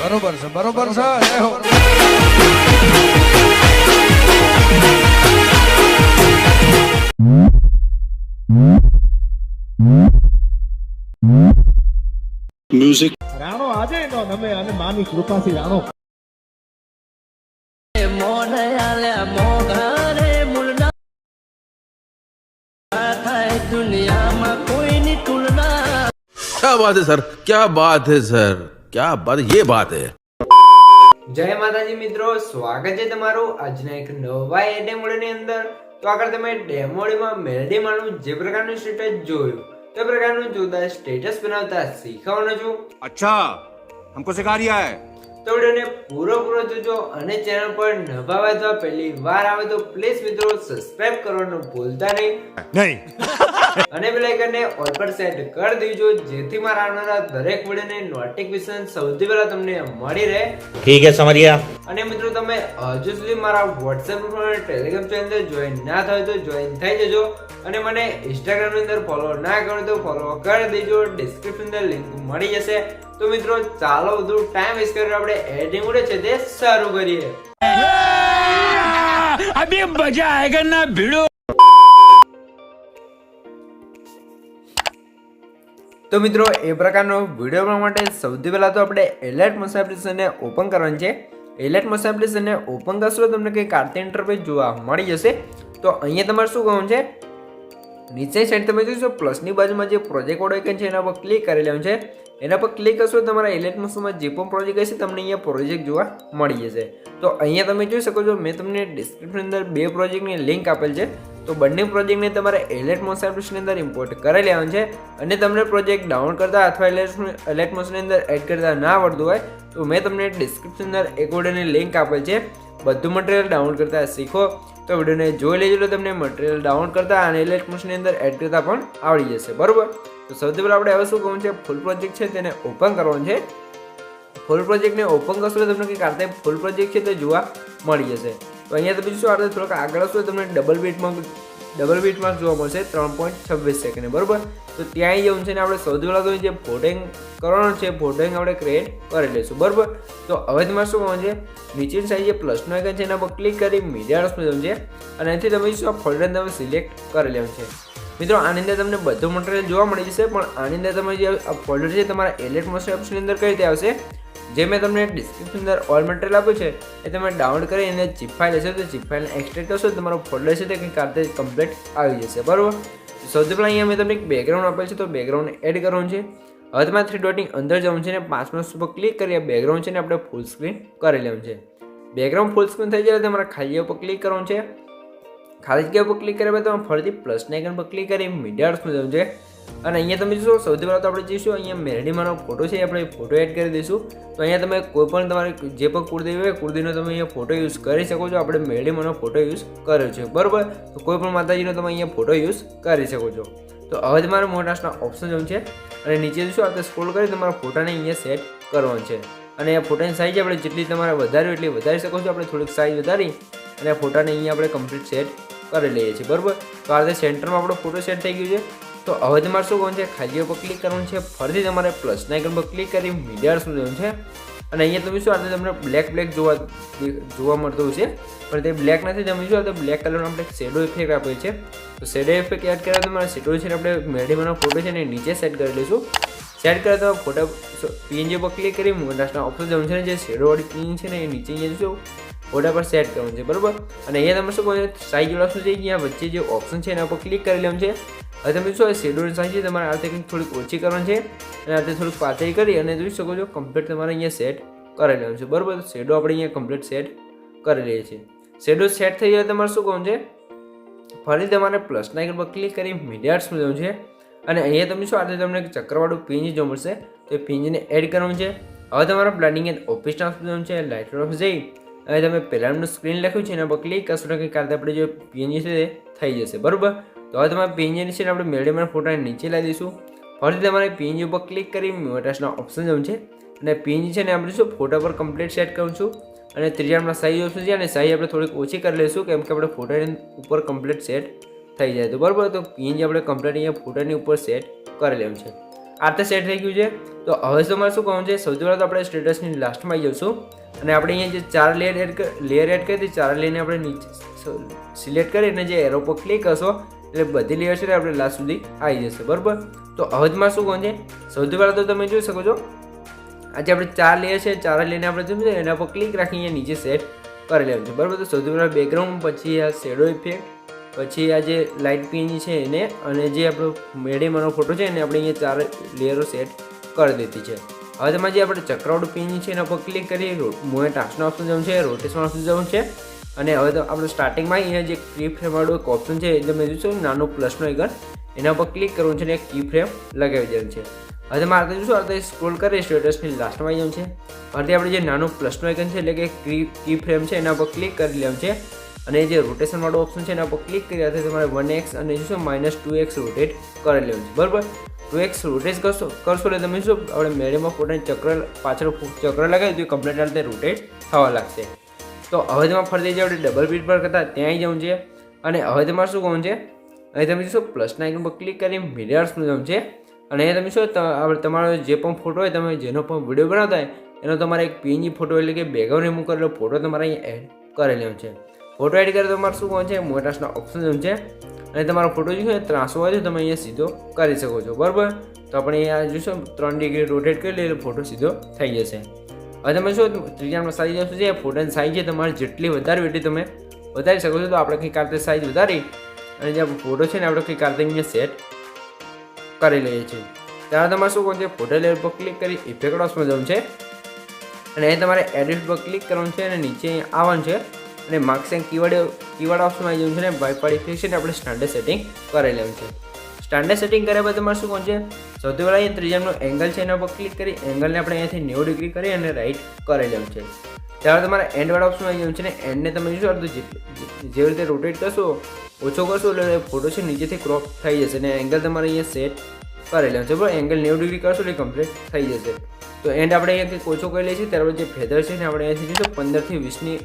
બરોબર છે બરોબર છે જય હો મ્યુઝિક રાણો આજે નો નમે અને માની કૃપાથી રાણો क्या बात है सर, क्या बात है सर, क्या बात, ये बात है। જય માતાજી મિત્રો, સ્વાગત છે તમારું આજના એક નવા ડેમોની અંદર। તો આગળ તમે ડેમોડીમાં મેલડીમાંનું જે પ્રકારનું સ્ટેટસ જોયું તે પ્રકારનું જોતા સ્ટેટસ બનાવતા શીખવાનો છું। अच्छा हमको सिखा रिया है। તો વિડિયોને પૂરો જોજો અને ચેનલ પર નવા હોય તો પહેલી વાર આવે તો પ્લીઝ મિત્રો સબસ્ક્રાઇબ કરવાનું ભૂલતા નહીં અને બેલ આઇકનને ઓલ પર સેટ કરી દેજો જેથી મારા આવનારા દરેક વિડિયોની નોટિફિકેશન સૌથી પહેલા તમને મળી રહે। ठीक है समझ गया। અને મિત્રો તમે હજુ સુધી મારા WhatsApp ગ્રુપ અને Telegram ચેનલ જોઈન ના થાય તો જોઈન થઈ જજો અને મને Instagram ની અંદર ફોલો ના કરો તો ફોલો કરી દેજો, ડિસ્ક્રિપ્શન અંદર લિંક મળી જશે। તો મિત્રો ચાલો વધુ ટાઈમ વેસ્ટ કરીને આપણે એડિટિંગ ઉડે છે તે શરૂ કરીએ। अभी मजा आएगा ना भिड़ो। તો મિત્રો એ પ્રકારનો વિડિયો બનાવવા માટે સૌથી પહેલા તો આપણે એલાઇટ મોશન એપ્લિકેશનને ઓપન કરવાની છે। એલાઇટ મોશન એપ્લિકેશનને ઓપન કરશો તમને કંઈક આરતી ઇન્ટરફેસ જોવા મળી જશે। તો અહીંયા તમારે શું કરવાનું છે, નીચે સાઈડ તમે જોશો પ્લસની બાજુમાં જે પ્રોજેક્ટ વાળો આઇકન છે એના પર ક્લિક કરી લેવાનું છે। એના પર ક્લિક કરશો તમારા એલાઇટ મોશનમાં જે પણ પ્રોજેક્ટ હશે તમને અહીંયા પ્રોજેક્ટ જોવા મળી જશે। તો અહીંયા તમે જોઈ શકો છો મેં તમને ડિસ્ક્રિપ્શન અંદર બે પ્રોજેક્ટની લિંક આપેલ છે। તો બંને પ્રોજેક્ટને તમારે એલાઇટ મોશન એપ્લિકેશનની અંદર ઇમ્પોર્ટ કરી લેવાનું છે અને તમને પ્રોજેક્ટ ડાઉનલોડ કરતા અથવા એલાઇટ મોશનની અંદર એડ કરતા ના આવડતું હોય તો મેં તમને ડિસ્ક્રિપ્શન અંદર એક વિડિયોની લિંક આપેલ છે। બધું મટીરિયલ ડાઉનલોડ કરતા શીખો તો વિડિયોને જોઈ લેજો તો તમને મટીરિયલ ડાઉનલોડ કરતા અને એલાઇટ મોશનની અંદર એડ કરતા પણ આવડી જશે, બરોબર। તો સૌથી પહેલાં આપણે હવે શું કરવું છે, ફૂલ પ્રોજેક્ટ છે તેને ઓપન કરવાનું છે। ફૂલ પ્રોજેક્ટને ઓપન કરશો તો તમને કંઈક આ રીતે ફૂલ પ્રોજેક્ટ છે તે જોવા મળી જશે। તો અહીંયા તમે શું આપણે થોડોક આગળ હશો તમને ડબલ બીટમાં જોવા મળશે 3.26 સેકન્ડ, બરોબર। તો ત્યાં આવી જવું છે ને આપણે સૌથી પહેલાં તો જે ફોટોઈંગ કરવાનો છે ફોટોઈંગ આપણે ક્રિએટ કરી લઈશું, બરોબર। તો હવે તમારે શું કરવાનું છે, નીચેની સાઈડ જે પ્લસનો આઇકન છે એના પર ક્લિક કરી મીડિયા રસમાં જવું છે અને અહીંથી તમે શું આ ફોલ્ડર તમે સિલેક્ટ કરી લેવાનું છે। મિત્રો આની અંદર તમને બધું મટીરિયલ જોવા મળી જશે પણ આની અંદર તમે જે આ ફોલ્ડર છે તમારા એલાઇટ મોશન એપ્સની અંદર કઈ રીતે આવશે, જે મેં તમને ડિસ્ક્રિપ્શન અંદર ઓલ મટીરિયલ આપ્યું છે એ તમે ડાઉનલોડ કરી અને ચીપ ફાઇલ હશે તો ચીપ ફાઇલને એક્સટ્રેક્ટ કરશો તો તમારો ફોલ્ડર છે તે કંઈક રીતે કમ્પ્લીટ આવી જશે, બરાબર। સૌથી પહેલાં અહીંયા મેં તમને એક બેકગ્રાઉન્ડ આપેલ છે તો બેકગ્રાઉન્ડને એડ કરવાનું છે। હવે તમારે 3 ડોટની અંદર જવાનું છે ને 5 મિનિટ ઉપર ક્લિક કરી આ બેકગ્રાઉન્ડ છે ને આપણે ફૂલ સ્ક્રીન કરી લેવાનું છે। બેકગ્રાઉન્ડ ફૂલ સ્ક્રીન થઈ જાય તમારે ખાલી ઉપર ક્લિક કરવાનું છે। ખાલી જગ્યા પર ક્લિક કર્યા બાદ તમે ફરીથી પ્લસના આઇકન પર ક્લિક કરી મીડિયા આર્ટ્સમાં જવું છે અને અહીંયા તમે જોશો સૌથી પહેલાં તો આપણે જઈશું અહીંયા મેલડીમાંનો ફોટો છે આપણે ફોટો એડ કરી દઈશું। તો અહીંયા તમે કોઈ પણ તમારે જે પણ કુર્તી હોય કુર્તીનો તમે અહીંયા ફોટો યુઝ કરી શકો છો। આપણે મેલડીમાંનો ફોટો યુઝ કર્યો છે, બરાબર। તો કોઈ પણ માતાજીનો તમે અહીંયા ફોટો યુઝ કરી શકો છો। તો હવે તમારે મોટાસના ઓપ્શન જવું છે અને નીચે જોશો આપણે સ્ક્રોલ કરી તમારા ફોટાને અહીંયા સેટ કરવાનું છે અને આ ફોટાની સાઇઝ આપણે જેટલી તમારે વધારવી એટલી વધારી શકો છો। આપણે થોડીક સાઇઝ વધારી અને આ ફોટાને અહીંયા આપણે કમ્પ્લીટ સેટ કરી લઈએ છીએ, બરાબર। તો આ રીતે સેન્ટરમાં આપણો ફોટો સેટ થઈ ગયું છે। તો હવે તમારે શું કરવાનું છે, ખાલી ઉપર ક્લિક કરવાનું છે, ફરીથી તમારે પ્લસના આઇકન પર ક્લિક કરી મીડિયામાં જવાનું છે અને અહીંયા તમે શું આ તમને બ્લેક જોવા મળતું છે પણ તે બ્લેક નથી। તમે શું બ્લેક કલરનો આપણે શેડો ઇફેક્ટ આપેલ છે તો શેડો ઇફેક્ટ એડ કર્યા તમારે શેડો છે આપણે મેલડીમાંનો ફોટો છે ને નીચે સેટ કરી લઈશું। સેટ કર્યા તો ફોટા પીએનજી પર ક્લિક કરી મોટાસના ઓપ્શન જવાનું છે ને જે શેડોવાળી પીન છે ને એ નીચે અહીંયા જોશું ફોટા પર સેટ કરવાનું છે, બરાબર। અને અહીંયા તમે શું કહો સાઈઝ વાળા શું છે અહીંયા વચ્ચે જે ઓપ્શન છે એના પર ક્લિક કરી લેવાનું છે। હવે તમે શું શેડોની સાઈઝ છે તમારે આ રીતે થોડીક ઓછી કરવાની છે અને આ રીતે થોડીક પાતળી કરી અને જોઈ શકો છો કમ્પ્લીટ તમારે અહીંયા સેટ કરી લેવાનું છે, બરાબર। શેડો આપણે અહીંયા કમ્પ્લીટ સેટ કરી લઈએ છીએ। શેડો સેટ થઈ જાય તમારે શું કરવાનું છે, ફરી તમારે પ્લસના આઇકન પર ક્લિક કરી મીડિયા આર્ટ્સમાં જવાનું છે અને અહીંયા તમે શું આ તમને ચક્રવાળું પિંજ જોવા મળશે તો એ પિંજને એડ કરવાનું છે। હવે તમારે બ્લેન્ડિંગ એન્ડ ઓફિસ ટ્રાન્સફર જવાનું છે, લાઇટર ઓફ જઈ હવે તમે પહેલાંનું સ્ક્રીન લખ્યું છે એના પર ક્લિક કરશો તો કંઈક આપણે જે પીએનજી છે તે થઈ જશે, બરાબર। તો હવે તમારે પીએનજી છે ને આપણે મેલડીમાંના ફોટાને નીચે લાવી દઈશું। ફરીથી તમારે પીએનજી ઉપર ક્લિક કરી મોટાસના ઓપ્શન જવું છે અને પીએનજી છે ને આપણે શું ફોટા પર કમ્પ્લીટ સેટ કરું છું અને ત્રીજા નંબરના સાઈઝ ઓપ્શન છે અને સાઈઝ આપણે થોડીક ઓછી કરી લઈશું કેમ કે આપણે ફોટાની ઉપર કમ્પ્લીટ સેટ થઈ જાય તો, બરાબર। તો પીએનજી આપણે કમ્પ્લીટ અહીંયા ફોટાની ઉપર સેટ કરી લેવું છે। આ રીતે સેટ થઈ ગયું છે. તો હવે તમારે શું કરવાનું છે, સૌથી પહેલાં તો આપણે સ્ટેટસની લાસ્ટમાં આવી જઈશું અને આપણે અહીંયા જે 4 લેયર એડ કરી હતી, 4 લેયરને આપણે નીચે સિલેક્ટ કરીને જે એરો પર ક્લિક કરશો એટલે બધી લેયર છે આપણે લાસ્ટ સુધી આવી જશે. બરાબર. તો હવે તમારે શું કરવાનું છે, સૌથી પહેલાં તો તમે જોઈ શકો છો આજે આપણે 4 લેયર છે, 4 લેયરને આપણે જોયું છે એના પર ક્લિક રાખી અહીંયા નીચે સેટ કરી લેવાનું છે. બરાબર. તો સૌથી પહેલાં બેકગ્રાઉન્ડ, પછી આ શેડો ઇફેક્ટ, પછી આ જે લાઇટ પીની છે એને, અને જે આપણો મેડીમાંનો ફોટો છે એને આપણે અહીંયા 4 લેયરો સેટ કરી દીધી છે. હવે તેમાં જે આપણે ચક્રાવડું પીની છે એના પર ક્લિક કરી મૂવ ટાસ્કનો ઓપ્શન જવું છે, રોટેશન ઓપ્શન જવું છે. અને હવે તો આપણે સ્ટાર્ટિંગમાં અહીંયા જે કી ફ્રેમ વાળું એક ઓપ્શન છે એટલે મેં જોઈશું નાનું પ્લસનો આઇકન એના પર ક્લિક કરવું છે અને એક કી ફ્રેમ લગાવી દેવાનું છે. હવે મારે જોઈશું આ સ્ક્રોલ કરી સ્ટેટસની લાસ્ટમાં આવી જવું છે. હવે આપણે જે નાનું પ્લસનો આઇકન છે એટલે કે કી ફ્રેમ છે એના પર ક્લિક કરી લેવાનું છે અને જે રોટેશન વાળો ઓપ્શન છે એના પર ક્લિક કરી તમારે 1x અને જોઈશું -2x રોટેટ કરી લેવાનું છે. બરાબર. 2x રોટેટ કરશો એટલે તમે શું આપણે મેળીમાં ફોટાની ચક્ર પાછળ ચક્ર લગાવી તો કમ્પ્લીટ આ રીતે રોટેટ થવા લાગશે. તો હવે તમારે ફરીથી જે આપણે ડબલ બીટ પર કરતા ત્યાં આવી જવું છે અને હવે તમારે શું કરવું છે, અહીં તમે જોશો પ્લસના આઇકન પર ક્લિક કરી મિરર્સનું જવું છે અને અહીંયા તમે શું આપણે તમારો જે પણ ફોટો હોય, તમે જેનો પણ વિડીયો બનાવતા હોય એનો તમારે એક પીએનજી ફોટો એટલે કે બેકગ્રાઉન્ડ રિમૂવ કરેલો ફોટો તમારે અહીંયા એડ કરી લેવાનો છે. ફોટો એડ કરે તો તમારે શું કરવાનું છે, મોટાસના ઓપ્શન જવું છે અને તમારો ફોટો જો છે ત્રાસો હોય તો તમે અહીંયા સીધો કરી શકો છો. બરાબર. તો આપણે અહીંયા જોઈશું 3 ડિગ્રી રોટેટ કરી લઈએ એટલે ફોટો સીધો થઈ જશે. હવે તમે શું ત્રીજામાં સાઈઝ આવશે છે, ફોટાની સાઈઝ છે તમારે જેટલી વધારવી એટલી તમે વધારી શકો છો. તો આપણે કંઈક આ રીતે સાઈઝ વધારી અને જે ફોટો છે ને આપણે કંઈક આ રીતે અહીંયા સેટ કરી લઈએ છીએ. ત્યારે તમારે શું કરવું છે, ફોટો લેયર પર ક્લિક કરી ઇફેક્ટ ઓપ્શનમાં જવું છે અને અહીં તમારે એડિટ પર ક્લિક કરવાનું છે અને નીચે આવવાનું છે અને માર્ક્સ એન્ડ કીવર્ડ ઓપ્શનમાં આવી જવું છે અને વાઇફાઈ ઇફેક્ટ છે આપણે સ્ટાન્ડર્ડ સેટિંગ કરી લેવાનું છે. સ્ટાન્ડર્ડ સેટિંગ કર્યા બાદ તમારે શું કરવું છે, સૌથી પહેલાં અહીંયા ત્રીજાનો એંગલ છે એના પર ક્લિક કરી એંગલને આપણે અહીંયાથી 90 ડિગ્રી કરી અને રાઈટ કરી લેવાનું છે. ત્યારે તમારે એન્ડ વાળા ઓપ્શન આવી જવું છે ને એન્ડને તમે જોશો તો જેવી રીતે રોટેટ કરશો ઓછો કરશો એટલે ફોટો છે નીચેથી ક્રોપ થઈ જશે અને એંગલ તમારે અહીંયા સેટ કરી લેવાનું છે. બરાબર. એંગલ 90 ડિગ્રી કરશો એટલે કમ્પ્લીટ થઈ જશે. તો એન્ડ આપણે અહીંયા કંઈક ઓછો કરી લઈએ છીએ. ત્યારબાદ જે ફેધર છે ને આપણે અહીંયાથી જોઈશું 15 થી 20ની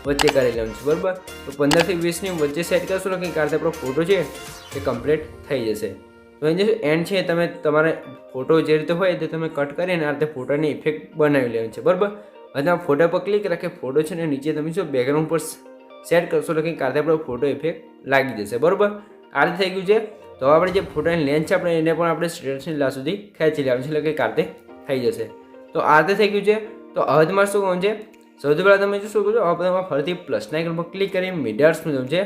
વચ્ચે કરી લેવાનું છે. બરાબર. તો 15 થી 20ની વચ્ચે સેટ કરશો એટલે કંઈક આ રીતે આપણો ફોટો છે એ કમ્પ્લીટ થઈ જશે. તો અહીં જે એન્ડ છે તમે તમારે ફોટો જે રીતે હોય તે તમે કટ કરીને આ રીતે ફોટાની ઇફેક્ટ બનાવી લેવાની છે. બરાબર. હવે તમે ફોટા પર ક્લિક રાખે ફોટો છે ને નીચે તમે શું બેકગ્રાઉન્ડ પર સેટ કરશો એટલે કંઈક આ રીતે આપણો ફોટો ઇફેક્ટ લાગી જશે. બરાબર. આ રીતે થઈ ગયું છે. તો આપણે જે ફોટાની લેન્થ છે આપણે એને પણ આપણે સ્ટેટસની લાસ્ટ સુધી ખેંચી લેવાનું છે એટલે કંઈક આ રીતે થઈ જશે. તો આ રીતે થઈ ગયું છે. તો હવે તમારે શું કરવાનું છે, સૌથી પહેલાં તમે શું કરો છો, હવે તમે ફરીથી પ્લસના આઇકન પર ક્લિક કરી મિરર્સનું જવું છે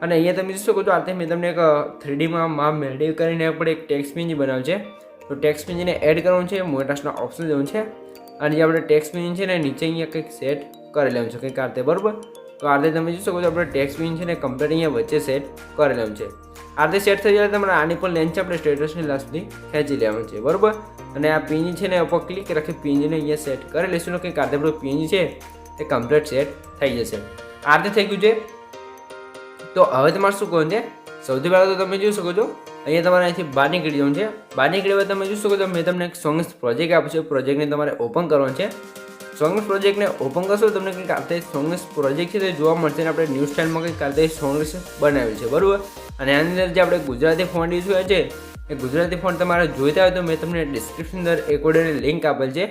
અને અહીંયા તમે શું કરો છો, આ રીતે મેં તમને એક 3Dમાં માપ મેળવી કરીને આપણે એક ટેક્સ્ટ પેજ બનાવ્યું છે. તો ટેક્સ્ટ પેજને એડ કરવાનું છે, મોટાસના ઓપ્શન જવું છે અને જે આપણે ટેક્સ્ટ પેજ છે ને નીચે અહીંયા કંઈક સેટ કરી લેવાનું છે કંઈક આ રીતે. બરાબર. તો આ રીતે તમે જોઈ શકો છો આપણે ટેક્સ્ટ પેજ છે ને કમ્પ્લીટ અહીંયા વચ્ચે સેટ કરી લેવાનું છે. આ રીતે સેટ થઈ જાય તમારે આની પર લેન્થ છે આપણે સ્ટેટસની લાસ્ટ સુધી ખેંચી લેવાનું છે. બરાબર. અને આ પીએનજી છે ને ઉપર ક્લિક રાખી પીએનજીને અહીંયા સેટ કરી લઈશું કે કાતે આપણું પીએનજી છે એ કમ્પ્લીટ સેટ થઈ જશે. આ રીતે થઈ ગયું છે. તો હવે તમારે શું કરવાનું છે, સૌથી પહેલાં તો તમે જોઈ શકો છો અહીંયા તમારે અહીંથી બહાર નીકળી જવાનું છે. બહાર નીકળ્યા બાદ તમે જોઈ શકો છો મેં તમને એક સોંગ્સ પ્રોજેક્ટ આપ્યો છે. પ્રોજેક્ટને તમારે ઓપન કરવાનું છે. સોંગ્સ પ્રોજેક્ટને ઓપન કરશો તમને કંઈક આ સોંગ્સ પ્રોજેક્ટ છે તે જોવા મળશે અને આપણે ન્યૂ સ્ટાઇલમાં કંઈક આ સોંગ્સ બનાવેલ છે. બરાબર. અને આની અંદર જે આપણે ગુજરાતી ફોન્ટ યુઝ હોય છે એ ગુજરાતી ફોન્ટ તમારે જોઈતા હોય તો મેં તમને ડિસ્ક્રિપ્શન અંદર એક ઓર્ડરની લિંક આપેલ છે,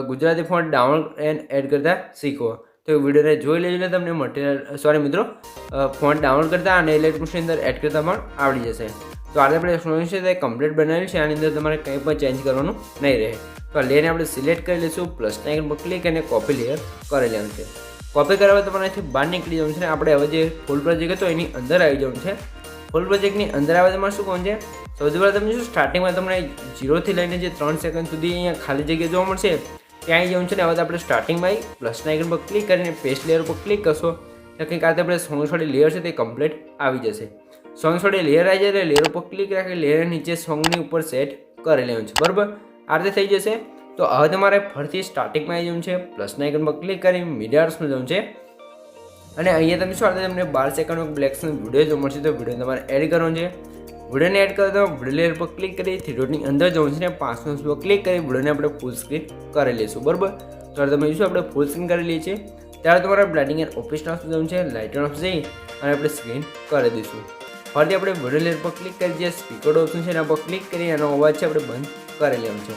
Gujarati font download and add કરતા શીખો. તો વિડીયોને જોઈ લેજો એટલે તમને મટીરિયલ મિત્રો ફોન્ટ ડાઉનલોડ કરતા અને ઇલેક્ટ્રોનિક્સની અંદર એડ કરતા પણ આવડી જશે. તો આજે આપણે સોંગ છે તે કમ્પ્લીટ બનાવેલું છે. આની અંદર તમારે કંઈ પણ ચેન્જ કરવાનું નહીં રહે. તો આ લેયરને આપણે સિલેક્ટ કરી લઈશું, પ્લસના આઇકન પર ક્લિક અને કોપી લેયર કરી લેવાનું છે. કોપી કરવા તમારે અહીંથી બહાર નીકળી જવાનું છે. આપણે હવે જે ફૂલ પ્રોજેક્ટ હતો એની અંદર આવી જવાનું છે. ફૂલ પ્રોજેક્ટની અંદર આવે તમારે શું કરવાનું છે, સૌથી પહેલાં તમે શું સ્ટાર્ટિંગમાં તમને 0 થી લઈને જે 3 સેકન્ડ સુધી અહીંયા ખાલી જગ્યા જોવા મળશે ત્યાં આવી જવાનું છે. ને હવે આપણે સ્ટાર્ટિંગમાં પ્લસના આઇકન પર ક્લિક કરીને પેસ્ટ લેયર પર ક્લિક કરશો એટલે કંઈક આ આપણે સોંગ્સવાળી લેયર છે તે કમ્પ્લીટ આવી જશે. સોંગ્સવાળી લેયર આવી જાય એટલે લેયર ઉપર ક્લિક રાખી લેયર નીચે સોંગની ઉપર સેટ કરી લેવાનું છે. બરાબર. આ રીતે થઈ જશે. તો હવે તમારે ફરીથી સ્ટાર્ટિંગમાં આવી જવું છે, પ્લસના આઇકન પર ક્લિક કરી મિરર્સમાં જવું છે અને અહીંયા તમે શું તમને 12 સેકન્ડનો બ્લેક્સનો વિડીયો જોવા મળશે. તો વિડીયો તમારે એડ કરવાનો છે. વિડીયોને એડ કરો તો વિડીયો લેયર પર ક્લિક કરી થ્રીડોટની અંદર જવું છે ને 5 પર ક્લિક કરી વિડીયોને આપણે ફૂલ સ્ક્રીન કરી લઈશું. બરાબર. તો તમે જોઈશું આપણે ફૂલ સ્ક્રીન કરી લઈએ છીએ. ત્યારે તમારે બ્લાઇન્ડિંગ એન્ડ ઓપ્શન ઓપ્શન જવું છે, લાઇટર ઓપ્શન જઈ અને આપણે સ્ક્રીન કરી દઈશું. ફરીથી આપણે વિડીયો લેયર પર ક્લિક કરી જે સ્પીકર ઓપ્શન છે એના પર ક્લિક કરી એનો અવાજ છે આપણે બંધ કરી લેવાનું છે.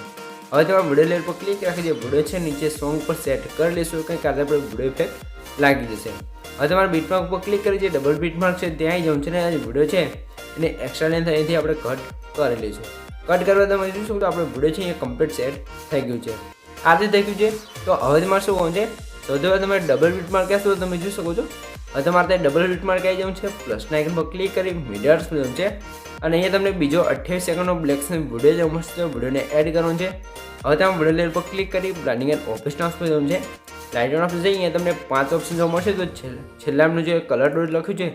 હવે તમારે વિડીયો લેયર પર ક્લિક રાખી જે વિડીયો છે નીચે સોંગ પર સેટ કરી લઈશું, કંઈ કારણે આપણે વિડીયો ઇફેક્ટ લાગી જશે. હવે તમારે બીટમાર્ક ઉપર ક્લિક કરી જે ડબલ બીટમાર્ક છે ત્યાં આવી જવું છે ને આ વિડીયો છે એને એક્સ્ટ્રા લેન્થ અહીંથી આપણે કટ કરી લઈશું. કટ કરવા તમે જોઈશું તો આપણે વિડીયો છે એ કમ્પ્લીટ સેટ થઈ ગયું છે. આ રીતે થઈ ગયું છે. તો હવે તમારે શું કહું છે, સૌથી પહેલાં તમે ડબલ બીટમાર્ક કહેશો તો તમે જોઈ શકો છો. હવે તમારે ત્યાં ડબલ બીટમાર્ક આવી જવું છે, પ્લસના આઇકન પર ક્લિક કરી મીડિયા જવું છે અને અહીંયા તમને બીજો 28 સેકન્ડનો બ્લેક સ્ક્રીન વિડીયો જોવા મળશે. તો વિડીયોને એડ કરવાનો છે. હવે તમે વિડીયો લેયર પર ક્લિક કરી બ્રાન્ડિંગ એન્ડ ઓફિસના ઓપ્શન જવું છે. લાઇટર ઓપ્શન જઈ અહીંયા તમને 5 ઓપ્શન જોવા મળશે. તો છેલ્લાનું જે કલર ડોટ લખ્યું છે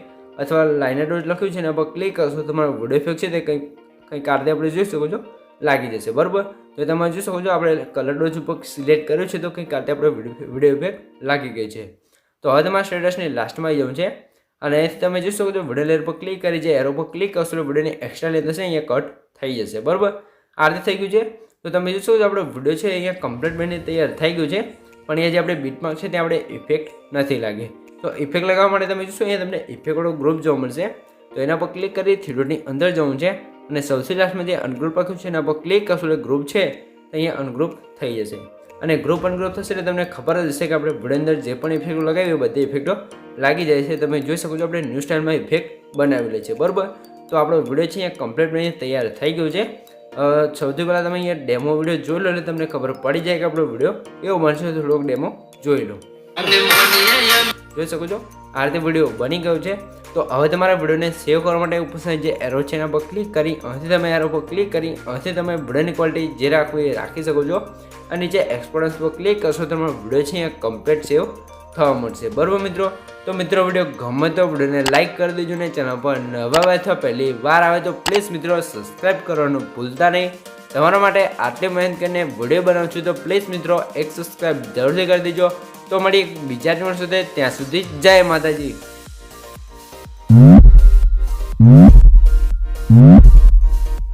અથવા લાઇનર ડોટ લખ્યું છે એના પર ક્લિક કરશો તમારો વિડીયો ઇફેક્ટ છે તે કંઈક કારણે આપણે જોઈ શકો છો લાગી જશે. બરાબર, તો તમે જોઈ શકો છો આપણે કલર ડોટ ઉપર સિલેક્ટ કર્યું છે તો કંઈક કારણે આપણે વિડીયો ઇફેક્ટ લાગી ગઈ છે. તો હવે તમારા સ્ટેટસની લાસ્ટમાં આવી જવું છે અને અહીંથી તમે જોઈ શકો છો વિડીયો લેયર પર ક્લિક કરી જે એરો પર ક્લિક કરશો તો વિડીયોની એક્સ્ટ્રા લેન્થ હશે અહીંયા કટ થઈ જશે. બરાબર, આ રીતે થઈ ગયું છે. તો તમે જોઈ શકો છો આપણો વિડીયો છે અહીંયા કમ્પ્લીટ બની તૈયાર થઈ ગયું છે, પણ અહીંયા જે આપણે બીટમાર્ક છે ત્યાં આપણે ઇફેક્ટ નથી લાગી. તો ઇફેક્ટ લગાવવા માટે તમે જોશો અહીંયા તમને ઇફેક્ટવાળો ગ્રુપ જોવા મળશે. તો એના પર ક્લિક કરી થ્રીડોટની અંદર જવું છે અને સૌથી લાસ્ટમાં જે અનગ્રુપ લખ્યું છે એના પર ક્લિક કરશો એટલે ગ્રુપ છે તો અહીંયા અનગ્રુપ થઈ જશે. અને ગ્રુપ અનગ્રુપ થશે એટલે તમને ખબર જ હશે કે આપણે વિડીયો અંદર જે પણ ઇફેક્ટો લગાવી હોય બધી ઇફેક્ટો લાગી જાય છે. તમે જોઈ શકો છો આપણે ન્યૂ સ્ટાઇલમાં ઇફેક્ટ બનાવેલી છે. બરાબર, તો આપણો વિડીયો છે અહીંયા કમ્પ્લીટ બની તૈયાર થઈ ગયું છે. સૌથી પહેલાં તમે અહીંયા ડેમો વિડીયો જોઈ લો એટલે તમને ખબર પડી જાય કે આપણો વિડીયો એવો બનશે. તો થોડોક ડેમો જોઈ લો. જોઈ શકો છો આ રીતે વિડીયો બની ગયો છે. તો હવે તમારા વિડીયોને સેવ કરવા માટે ઉપર જે એરો છે એના પર ક્લિક કરી અહીંથી તમે એરો પર ક્લિક કરી અહીંથી તમે વિડીયોની ક્વોલિટી જે રાખવી એ રાખી શકો છો અને નીચે એક્સપોર્ટન્સ પર ક્લિક કરશો તો તમારો વિડીયો છે અહીંયા કમ્પ્લીટ સેવ થવા મળશે. બરાબર મિત્રો, તો મિત્રો વિડીયો ગમે તો વિડીયોને લાઇક કરી દેજો ને ચેનલ પર નવા આવે અથવા પહેલી વાર આવે તો પ્લીઝ મિત્રો સબસ્ક્રાઈબ કરવાનું ભૂલતા નહીં. તમારા માટે આટલી મહેનત કરીને વિડીયો બનાવું છું તો પ્લીઝ મિત્રો એક સબસ્ક્રાઈબ જરૂરથી કરી દેજો. તો મળી બીજા ચેનલ સુધી, ત્યાં સુધી જય માતાજી.